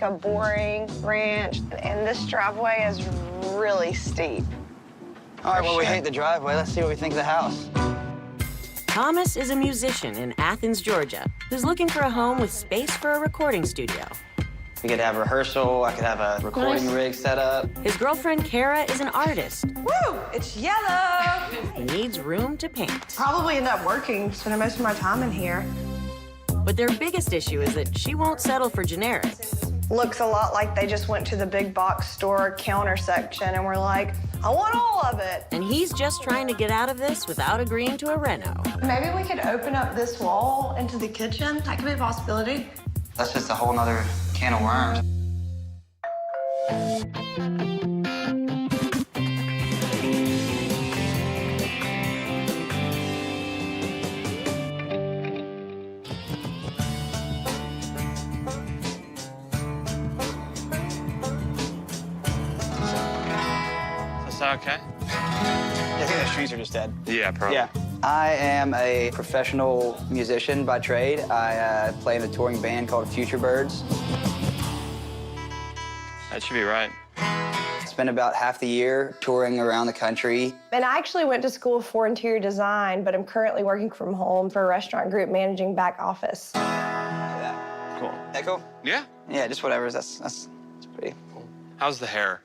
a boring ranch, and this driveway is really steep. All right, well, we hate the driveway. Let's see what we think of the house. Thomas is a musician in Athens, Georgia, who's looking for a home with space for a recording studio. We could have rehearsal. I could have a recording rig set up. His girlfriend, Kara, is an artist. Woo! It's yellow! He needs room to paint. Probably end up working, spending most of my time in here. But their biggest issue is that she won't settle for generic. Looks a lot like they just went to the big box store counter section and were like, I want all of it. And he's just trying to get out of this without agreeing to a reno. Maybe we could open up this wall into the kitchen. That could be a possibility. That's just a whole nother can of worms. Is that okay? I think the strings are just dead. Yeah, probably. Yeah. I am a professional musician by trade. I play in a touring band called Future Birds. That should be right. Spent about half the year touring around the country. And I actually went to school for interior design, but I'm currently working from home for a restaurant group managing back office. Yeah. Cool. That cool? Yeah? Yeah, just whatever. That's pretty. How's the hair?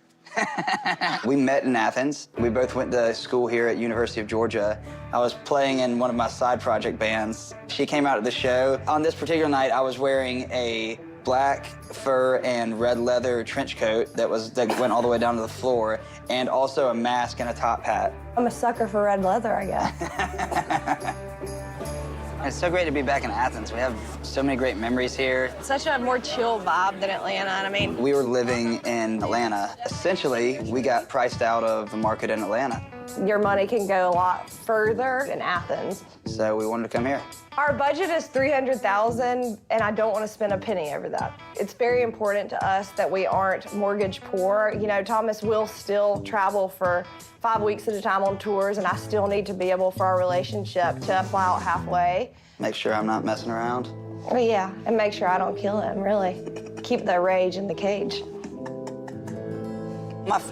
We met in Athens. We both went to school here at University of Georgia. I was playing in one of my side project bands. She came out at the show. On this particular night, I was wearing a black fur and red leather trench coat that went all the way down to the floor, and also a mask and a top hat. I'm a sucker for red leather, I guess. It's so great to be back in Athens. We have so many great memories here. Such a more chill vibe than Atlanta, and I mean... We were living in Atlanta. Essentially, we got priced out of the market in Atlanta. Your money can go a lot further in Athens. So we wanted to come here. Our budget is $300,000, and I don't want to spend a penny over that. It's very important to us that we aren't mortgage poor. You know, Thomas will still travel for 5 weeks at a time on tours, and I still need to be able for our relationship to fly out halfway. Make sure I'm not messing around. Oh, yeah, and make sure I don't kill him, really. Keep the rage in the cage.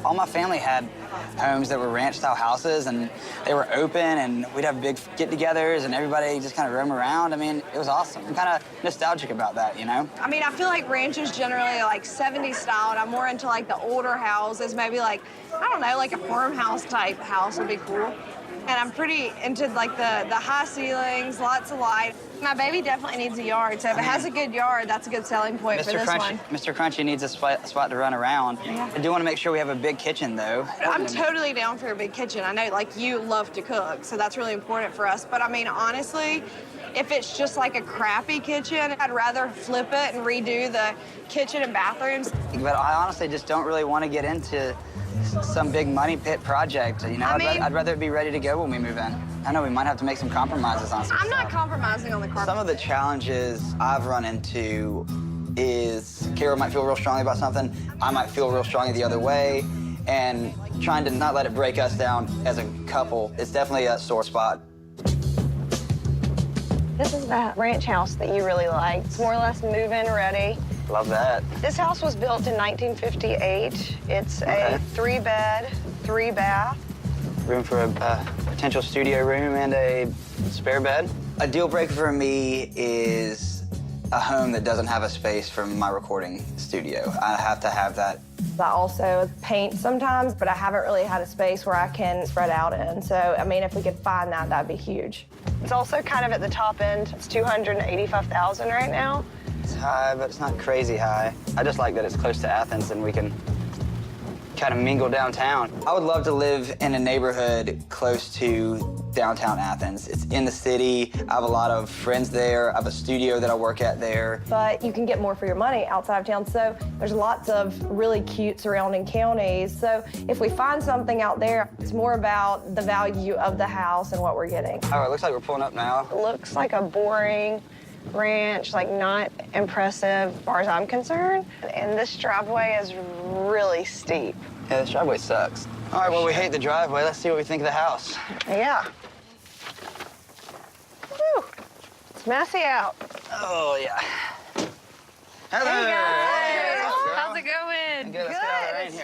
All my family had homes that were ranch-style houses, and they were open, and we'd have big get-togethers, and everybody just kind of roam around. I mean, it was awesome. I'm kind of nostalgic about that, you know? I mean, I feel like ranches generally like 70s style, and I'm more into like the older houses, maybe like, I don't know, like a farmhouse type house would be cool. And I'm pretty into like the high ceilings, lots of light. My baby definitely needs a yard, so if it has a good yard, that's a good selling point for this one. Mr. Crunchy needs a spot to run around. Yeah. I do want to make sure we have a big kitchen, though. I'm totally down for a big kitchen. I know, like, you love to cook, so that's really important for us. But I mean, honestly, if it's just like a crappy kitchen, I'd rather flip it and redo the kitchen and bathrooms. But I honestly just don't really want to get into some big money pit project. You know, I'd rather it be ready to go when we move in. I know we might have to make some compromises on some I'm not stuff. compromising on the carpet. Some of the challenges I've run into is Kara might feel real strongly about something, I might feel real strongly the other way, and trying to not let it break us down as a couple is definitely a sore spot. This is that ranch house that you really like. It's more or less move-in ready. Love that. This house was built in 1958. It's a 3-bed, 3-bath. Room for a potential studio room and a spare bed. A deal breaker for me is a home that doesn't have a space for my recording studio. I have to have that. I also paint sometimes, but I haven't really had a space where I can spread out in. So, I mean, if we could find that, that'd be huge. It's also kind of at the top end. It's $285,000 right now. It's high, but it's not crazy high. I just like that it's close to Athens and we can kind of mingle downtown. I would love to live in a neighborhood close to downtown Athens. It's in the city. I have a lot of friends there. I have a studio that I work at there. But you can get more for your money outside of town. So there's lots of really cute surrounding counties. So if we find something out there, it's more about the value of the house and what we're getting. All right, looks like we're pulling up now. It looks like a boring ranch, like not impressive as far as I'm concerned. And this driveway is really steep. Yeah, this driveway sucks. All right, well, we hate the driveway. Let's see what we think of the house. Yeah. Whew. It's messy out. Oh, yeah. Hello. Hey, guys.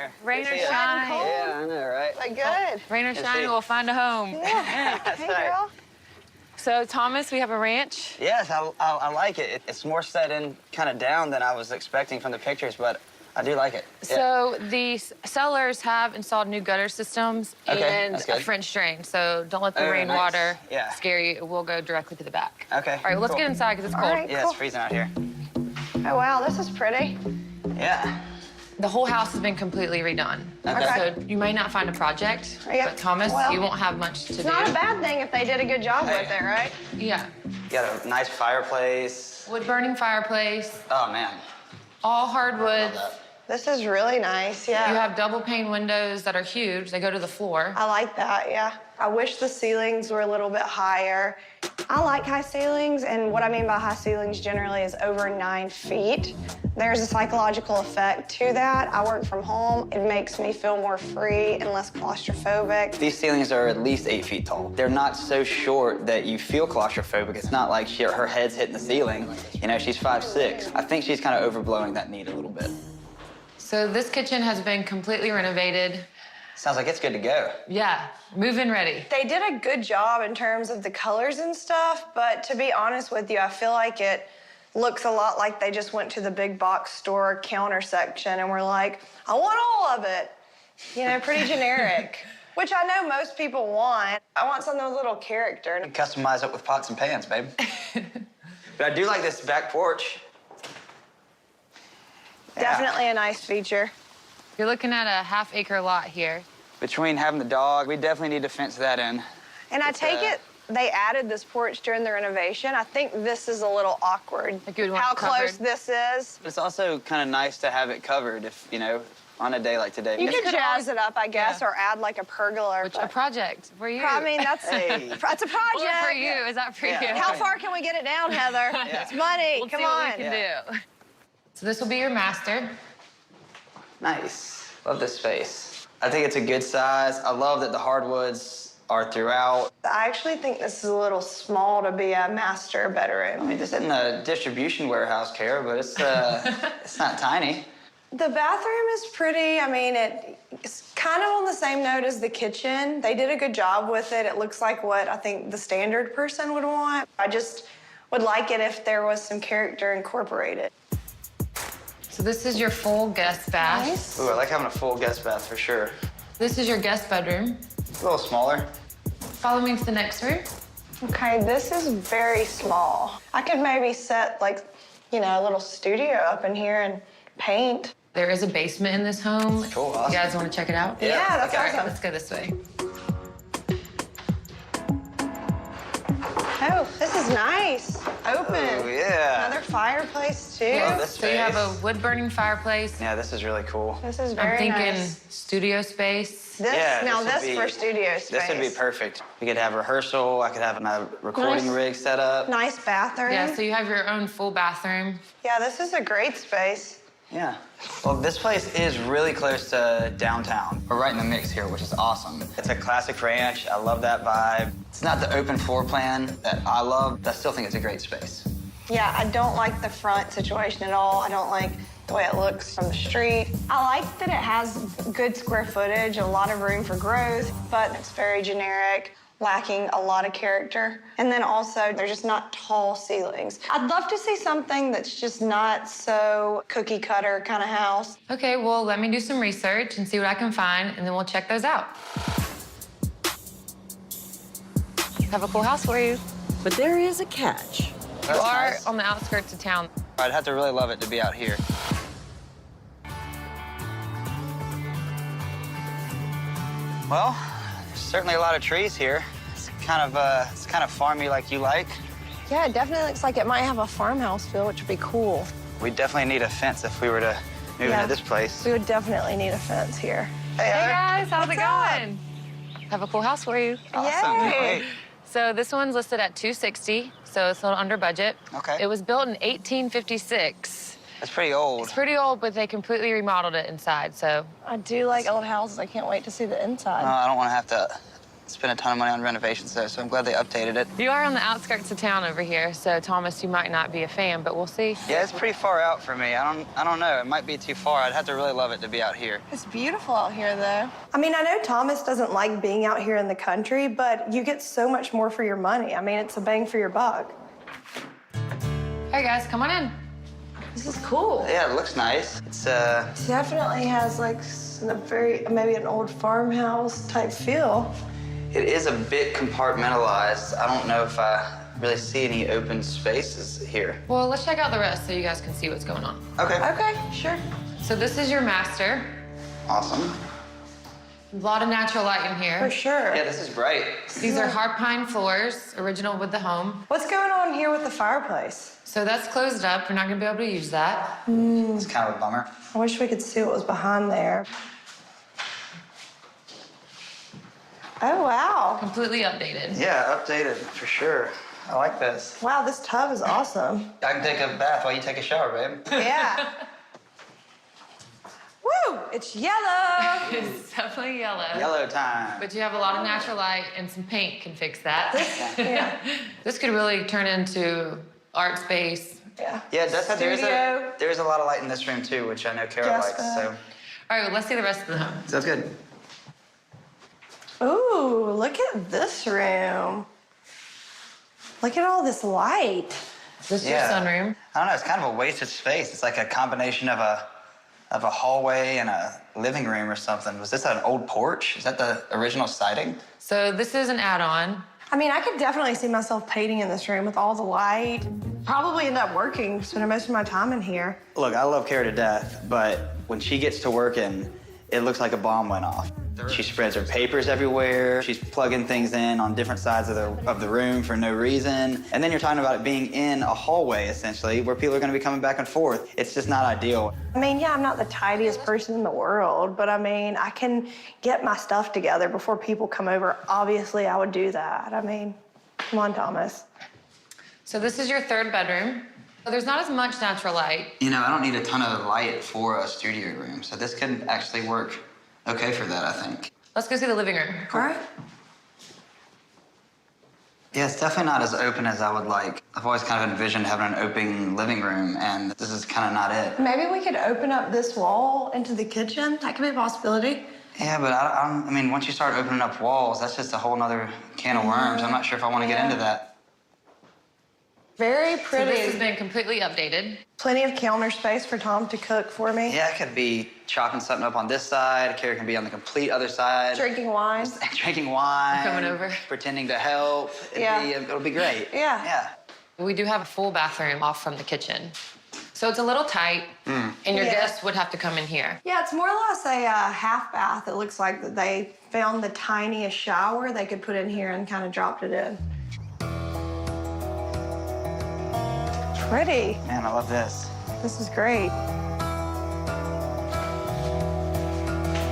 here. Rain Good or to see ya. shine. Yeah, I know, right? Like, good. Rain or Good to shine, see you. we'll find a home. Yeah. That's Hey, right. girl. So, Thomas, we have a ranch. Yes, I like it. It's more set in kind of down than I was expecting from the pictures, but I do like it. Yeah. So the sellers have installed new gutter systems Okay, and that's a good. French drain. So don't let the Oh, rainwater nice. Yeah. scare you. It will go directly to the back. Okay, All right, well, let's cool. get inside because it's All cold. right. Yeah, Cool. it's freezing out here. Oh, wow, this is pretty. Yeah. The whole house has been completely redone. Okay. So you may not find a project, Yep. but Thomas, Well, you won't have much to It's do. not a bad thing if they did a good job with it, right? Yeah. You got a nice fireplace. Wood-burning fireplace, Oh, man. all hardwoods. Love that. This is really nice, yeah. You have double pane windows that are huge. They go to the floor. I like that, yeah. I wish the ceilings were a little bit higher. I like high ceilings, and what I mean by high ceilings generally is over 9 feet. There's a psychological effect to that. I work from home. It makes me feel more free and less claustrophobic. These ceilings are at least 8 feet tall. They're not so short that you feel claustrophobic. It's not like her head's hitting the ceiling. You know, she's 5'6". I think she's kind of overblowing that need a little bit. So this kitchen has been completely renovated. Sounds like it's good to go. Yeah, move-in ready. They did a good job in terms of the colors and stuff, but to be honest with you, I feel like it looks a lot like they just went to the big box store counter section and were like, I want all of it. You know, pretty generic, which I know most people want. I want something with a little character. You can customize it with pots and pans, babe. But I do like this back porch. Yeah. Definitely a nice feature. You're looking at a half-acre lot here. Between having the dog, we definitely need to fence that in. And I take it they added this porch during the renovation. I think this is a little awkward. Like you would want how it covered. close this is. It's also kind of nice to have it covered if, you know, on a day like today. You could could jazz it up, I guess, yeah. or add like a pergola. Which a project for you. I mean, that's Hey. that's a project. Or for you. Is that for Yeah. you? How far can we get it down, Heather? Yeah. It's money. We'll Come see on. what we can do. So this will be your master. Nice. Love this space. I think it's a good size. I love that the hardwoods are throughout. I actually think this is a little small to be a master I bedroom. mean, this isn't a distribution warehouse, Kara, but it's it's not tiny. The bathroom is pretty. I mean, it's kind of on the same note as the kitchen. They did a good job with it. It looks like what I think the standard person would want. I just would like it if there was some character incorporated. So this is your full guest bath. Nice. Ooh, I like having a full guest bath for sure. This is your guest bedroom. It's a little smaller. Follow me to the next room. Okay, this is very small. I could maybe set like, you know, a little studio up in here and paint. There is a basement in this home. Cool, awesome. You guys want to check it out? Yeah, that's okay. All right, awesome. let's go this way. Oh, this is nice. Open. Oh, yeah. Another fireplace too. Yeah. this So you have a space. wood-burning fireplace. Yeah, this is really cool. This is I'm very thinking nice. studio space. This Yeah, now this would this be- for studio space. This would be perfect. We could have rehearsal. I could have my recording Nice. rig set up. Nice bathroom. Yeah, so you have your own full bathroom. Yeah, this is a great space. Yeah. Well, this place is really close to downtown. We're right in the mix here, which is awesome. It's a classic ranch. I love that vibe. It's not the open floor plan that I love, but I still think it's a great space. Yeah, I don't like the front situation at all. I don't like the way it looks from the street. I like that it has good square footage, a lot of room for growth, but it's very generic, lacking a lot of character. And then also, they're just not tall ceilings. I'd love to see something that's just not so cookie cutter kind of house. Okay, well, let me do some research and see what I can find, and then we'll check those out. Have a cool house for you. But there is a catch. You That's are nice. on the outskirts of town. I'd have to really love it to be out here. Well, there's certainly a lot of trees here. It's kind of farmy like you like. Yeah, it definitely looks like it might have a farmhouse feel, which would be cool. We definitely need a fence if we were to move Yeah. into this place. We would definitely need a fence here. Hey guys, how's it What's up? going? Have a cool house for you. Awesome. Yay. Great. So this one's listed at $260, so it's a little under budget. Okay. It was built in 1856. That's pretty old. It's pretty old, but they completely remodeled it inside, so I do like old houses. I can't wait to see the inside. I don't want to have to spent a ton of money on renovations, though, so I'm glad they updated it. You are on the outskirts of town over here, so Thomas, you might not be a fan, but we'll see. Yeah, it's pretty far out for me. I don't know. It might be too far. I'd have to really love it to be out here. It's beautiful out here, though. I mean, I know Thomas doesn't like being out here in the country, but you get so much more for your money. I mean, it's a bang for your buck. Hey, guys, come on in. This is cool. Yeah, it looks nice. It's, It definitely has, like, maybe an old farmhouse type feel. It is a bit compartmentalized. I don't know if I really see any open spaces here. Well, let's check out the rest so you guys can see what's going on. Okay. Okay, sure. So this is your master. Awesome. A lot of natural light in For here. sure. Yeah, this is bright. These are hard pine floors, original with the home. What's going on here with the fireplace? So that's closed up. We're not gonna be able to use that. It's kind of a bummer. I wish we could see what was behind there. Oh, wow. Completely updated. Yeah, updated for sure. I like this. Wow, this tub is awesome. I can take a bath while you take a shower, babe. Yeah. Woo! It's yellow. It's definitely yellow. Yellow time. But you have a lot of natural light and some paint can fix that. Yeah. This could really turn into art space. Yeah. Yeah, that's Studio. there's a lot of light in this room too, which I know Kara Just likes. So All right, well, let's see the rest of the home. sounds good. Ooh, look at this room. Look at all this light. This is Yeah. your sunroom. I don't know. It's kind of a wasted space. It's like a combination of a hallway and a living room or something. Was this an old porch? Is that the original siding? So this is an add-on. I mean, I could definitely see myself painting in this room with all the light. Probably end up working, spending most of my time in here. Look, I love Kara to death, but when she gets to working, it looks like a bomb went off. She spreads her papers everywhere. She's plugging things in on different sides of the room for no reason. And then you're talking about it being in a hallway, essentially, where people are going to be coming back and forth. It's just not ideal. I mean, yeah, I'm not the tidiest person in the world, but I mean, I can get my stuff together before people come over. Obviously, I would do that. I mean, come on, Thomas. So this is your third bedroom. There's not as much natural light. You know, I don't need a ton of light for a studio room, so this could actually work okay for that, I think. Let's go see the living room. All right. Yeah, it's definitely not as open as I would like. I've always kind of envisioned having an open living room, and this is kind of not it. Maybe we could open up this wall into the kitchen. That could be a possibility. Yeah, but I mean, once you start opening up walls, that's just a whole nother can of worms. I'm not sure if I want to get into that. Very So pretty. this has been completely updated. Plenty of counter space for Tom to cook for me. Yeah, I could be chopping something up on this side. Kara can be on the complete other side. Drinking wine. Drinking wine. Coming over. Pretending to help. It'll be great. Yeah. Yeah. We do have a full bathroom off from the kitchen. So it's a little tight, and your Yeah. guests would have to come in here. Yeah, it's more or less a half bath. It looks like that they found the tiniest shower they could put in here and kind of dropped it in. Pretty. Man, I love this. This is great.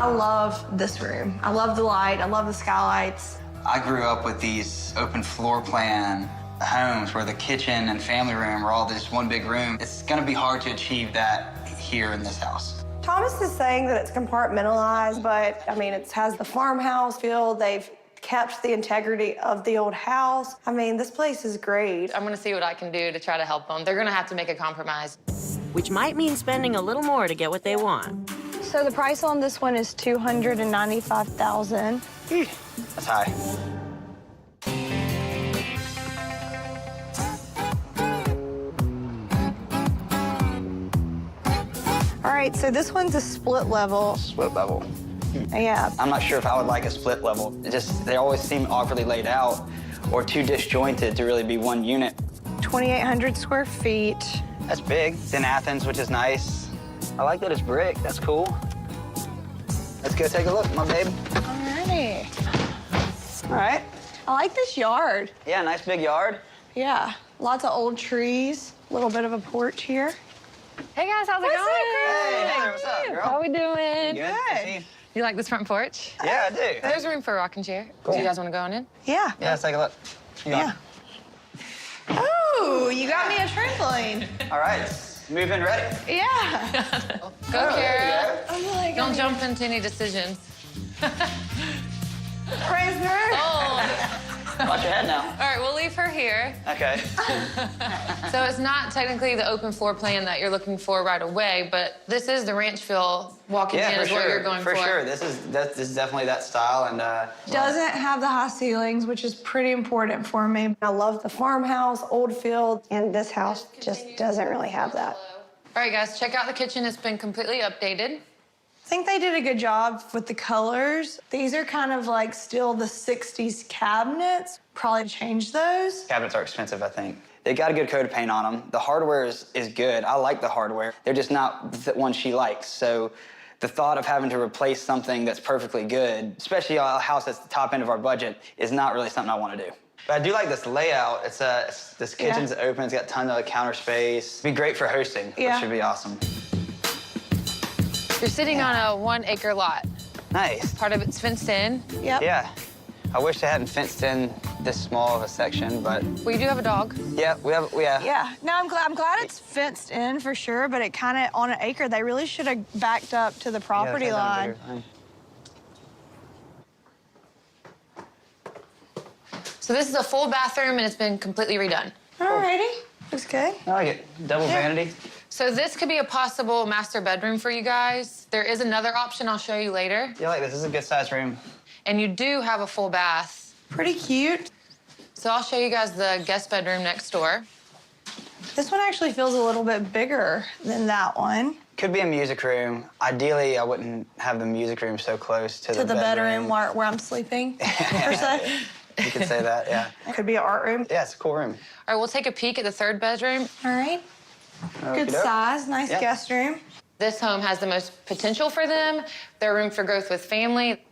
I love this room. I love the light. I love the skylights. I grew up with these open floor plan homes where the kitchen and family room are all just one big room. It's gonna be hard to achieve that here in this house. Thomas is saying that it's compartmentalized, but I mean, it has the farmhouse feel. They've kept the integrity of the old house. I mean, this place is great. I'm gonna see what I can do to try to help them. They're gonna have to make a compromise. Which might mean spending a little more to get what they want. So the price on this one is $295,000. That's high. All right, so this one's a split level. Split level. Yeah. I'm not sure if I would like a split level. They always seem awkwardly laid out or too disjointed to really be one unit. 2,800 square feet. That's big. It's in Athens, which is nice. I like that it's brick. That's cool. Let's go take a look, my babe. Alrighty. All right. I like this yard. Yeah, nice big yard. Yeah, lots of old trees. A little bit of a porch here. Hey guys, how's it going? Hey, Heather, what's up, girl? How we doing? Good. Good. You like this front porch? Yeah, I do. There's room for a rocking chair. Do you guys want to go on in? Yeah. Yeah, let's take a look. You Yeah. Oh, you got me a trampoline. All right. Move in ready. Yeah. Go, Kara. I'm like, Don't jump into any decisions. Prisoner. Oh. Watch your head now. All right, we'll leave her here. Okay. So it's not technically the open floor plan that you're looking for right away, but this is the ranch feel walking in is what you're going for. For sure. This is definitely that style, and Doesn't have the high ceilings, which is pretty important for me. I love the farmhouse, old field, and this house just doesn't really have that. All right, guys, check out the kitchen. It's been completely updated. I think they did a good job with the colors. These are kind of like still the 60s cabinets. Probably change those. cabinets are expensive, I think. They got a good coat of paint on them. The hardware is good. I like the hardware. They're just not the one she likes. So the thought of having to replace something that's perfectly good, especially a house that's the top end of our budget, is not really something I want to do. But I do like this layout. This kitchen's open. It's got tons of counter space. It'd be great for hosting, which should be awesome. You're sitting on a 1 acre lot. Nice. Part of it's fenced in. Yep. Yeah. I wish they hadn't fenced in this small of a section, but Well, you do have a dog. yeah, Yeah. No, I'm glad it's fenced in for sure, but it kind of, on an acre, they really should have backed up to the property line. So this is a full bathroom, and it's been completely redone. Alrighty. Looks good. I like it. Double vanity. So this could be a possible master bedroom for you guys. There is another option I'll show you later. Yeah, I like this. This is a good sized room. And you do have a full bath. Pretty cute. So I'll show you guys the guest bedroom next door. This one actually feels a little bit bigger than that one. Could be a music room. Ideally, I wouldn't have the music room so close to the bedroom where I'm sleeping, per se. You could say that, yeah. Could be an art room. Yeah, it's a cool room. All right, we'll take a peek at the third bedroom. All right. Good Okey-doke. size, nice guest room. This home has the most potential for them. Their room for growth with family.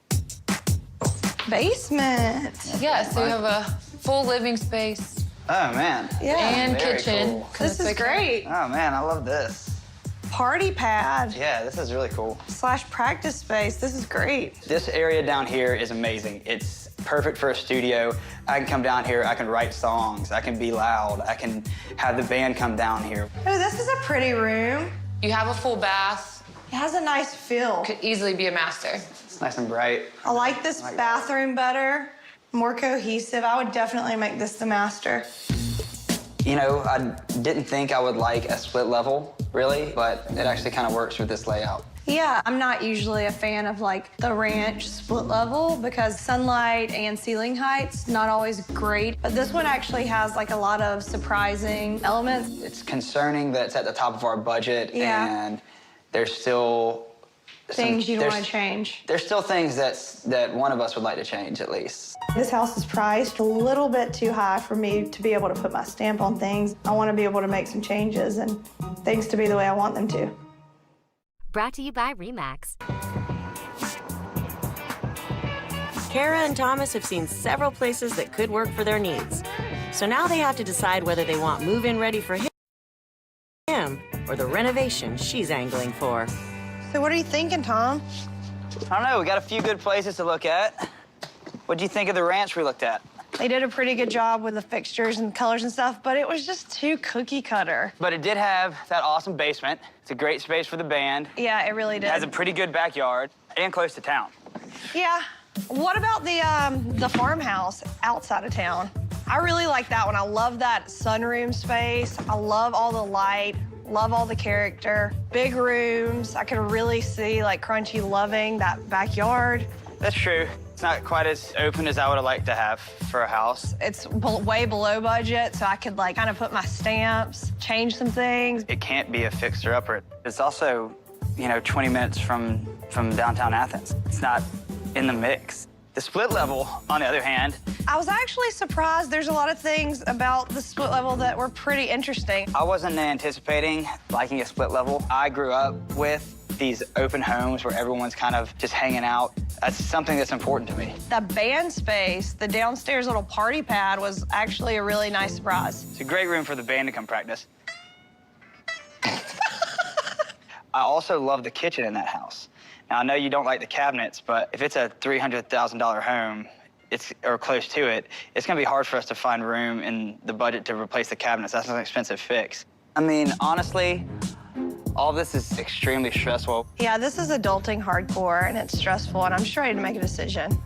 Basement. Yeah, so you have a full living space Oh, man. Yeah. and Very kitchen. cool. 'cause This it's is big. great. Oh, man, I love this. Party pad Yeah, this is really cool. / practice space. This is great. This area down here is amazing. It's perfect for a studio. I can come down here, I can write songs, I can be loud, I can have the band come down here. Oh, this is a pretty room. You have a full bath. It has a nice feel. Could easily be a master. It's nice and bright. I like this bathroom better. More cohesive. I would definitely make this the master. You know, I didn't think I would like a split level, really, but it actually kind of works with this layout. Yeah, I'm not usually a fan of like the ranch split level because sunlight and ceiling height's not always great. But this one actually has like a lot of surprising elements. It's concerning that it's at the top of our budget, and there's still Things you'd want to change. There's still things that one of us would like to change, at least. This house is priced a little bit too high for me to be able to put my stamp on things. I want to be able to make some changes and things to be the way I want them to. Brought to you by RE/MAX. Kara and Thomas have seen several places that could work for their needs. So now they have to decide whether they want move-in ready for him or the renovation she's angling for. So what are you thinking, Tom? I don't know, we got a few good places to look at. What'd you think of the ranch we looked at? They did a pretty good job with the fixtures and colors and stuff, but it was just too cookie cutter. But it did have that awesome basement. It's a great space for the band. Yeah, it really did. It has a pretty good backyard and close to town. Yeah. What about the farmhouse outside of town? I really like that one. I love that sunroom space. I love all the light. Love all the character. Big rooms. I can really see like Crunchy loving that backyard. That's true. It's not quite as open as I would have liked to have for a house. It's way below budget, so I could like kind of put my stamps, change some things. It can't be a fixer-upper. It's also, 20 minutes from downtown Athens. It's not in the mix. The split level, on the other hand, I was actually surprised. There's a lot of things about the split level that were pretty interesting. I wasn't anticipating liking a split level. I grew up with these open homes where everyone's kind of just hanging out. That's something that's important to me. The band space, the downstairs little party pad was actually a really nice surprise. It's a great room for the band to come practice. I also love the kitchen in that house. Now, I know you don't like the cabinets, but if it's a $300,000 home, or close to it, it's gonna be hard for us to find room in the budget to replace the cabinets. That's an expensive fix. I mean, honestly, all this is extremely stressful. Yeah, this is adulting hardcore, and it's stressful, and I'm just ready to make a decision.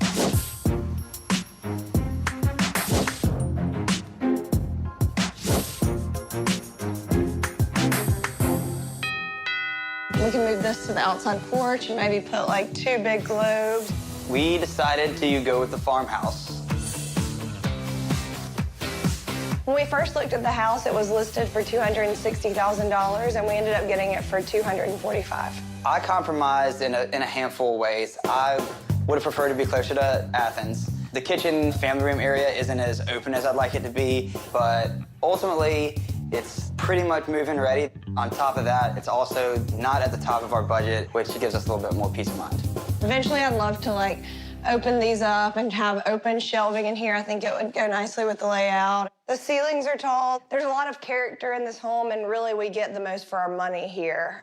the outside porch and maybe put like 2 big globes. We decided to go with the farmhouse. When we first looked at the house, it was listed for $260,000, and we ended up getting it for $245,000. I compromised in a handful of ways. I would have preferred to be closer to Athens. The kitchen family room area isn't as open as I'd like it to be, but ultimately, it's pretty much move-in ready. On top of that, it's also not at the top of our budget, which gives us a little bit more peace of mind. Eventually, I'd love to like open these up and have open shelving in here. I think it would go nicely with the layout. The ceilings are tall. There's a lot of character in this home, and really we get the most for our money here.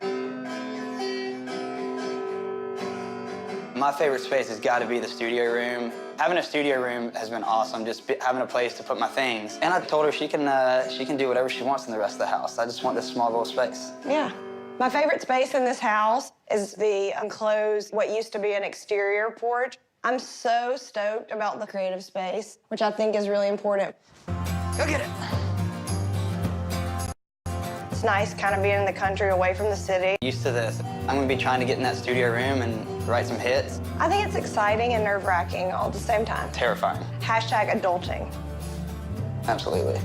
My favorite space has got to be the studio room. Having a studio room has been awesome, just having a place to put my things. And I told her she can do whatever she wants in the rest of the house. I just want this small little space. Yeah. My favorite space in this house is the enclosed, what used to be an exterior porch. I'm so stoked about the creative space, which I think is really important. Go get it. It's nice kind of being in the country away from the city. Used to this. I'm gonna be trying to get in that studio room and write some hits. I think it's exciting and nerve-wracking all at the same time. Terrifying. #adulting. Absolutely.